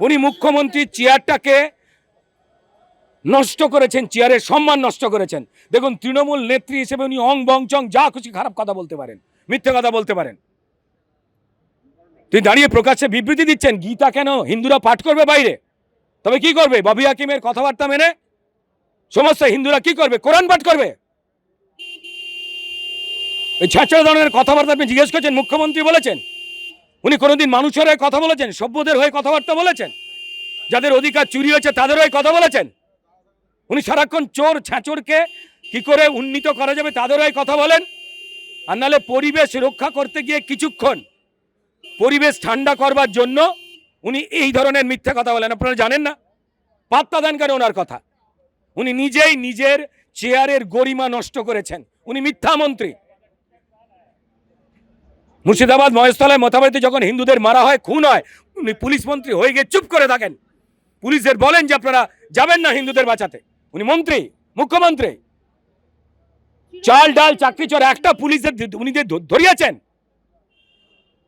উনি মুখ্যমন্ত্রীর চেয়ারটাকে নষ্ট করেছেন, চেয়ারের সম্মান নষ্ট করেছেন। দেখুন, তৃণমূল নেত্রী হিসেবে উনি অং বং চং যা খুশি খারাপ কথা বলতে পারেন, মিথ্যে কথা বলতে পারেন। তিনি দাঁড়িয়ে প্রকাশ্যে বিবৃতি দিচ্ছেন গীতা কেন হিন্দুরা পাঠ করবে বাইরে, তবে কি করবে? ববি হাকিমের কথাবার্তা মেনে সমস্ত হিন্দুরা কি করবে? কোরআন পাঠ করবে। এই ছ্যাঁচড়া ধরনের কথাবার্তা আপনি জিজ্ঞেস করছেন মুখ্যমন্ত্রী বলেছেন? উনি কোনোদিন মানুষের হয়ে কথা বলেছেন? সভ্যদের হয়ে কথাবার্তা বলেছেন? যাদের অধিকার চুরি হয়েছে তাদের হয়ে কথা বলেছেন? উনি সারাক্ষণ চোর ছ্যাঁচড়কে কি করে উন্নীত করা যাবে তাদের হয়ে কথা বলেন। আর নাহলে পরিবেশ রক্ষা করতে গিয়ে কিছুক্ষণ পরিবেশ ঠান্ডা করবার জন্য উনি এই ধরনের মিথ্যা কথা বলেন। আপনারা জানেন না? পাত্তা দেন কেন ওনার কথা? উনি নিজেই নিজের চেয়ারের গরিমা নষ্ট করেছেন। উনি মিথ্যা মন্ত্রী। মুর্শিদাবাদ মহেশতলায় মতাবাড়িতে যখন হিন্দুদের মারা হয়, খুন হয়, উনি পুলিশ মন্ত্রী হয়ে গিয়ে চুপ করে থাকেন। পুলিশদের বলেন যে আপনারা যাবেন না হিন্দুদের বাঁচাতে। উনি মন্ত্রী, মুখ্যমন্ত্রী। চাল ডাল চাকরি চোর একটা পুলিশের উনি যে ধরিয়েছেন,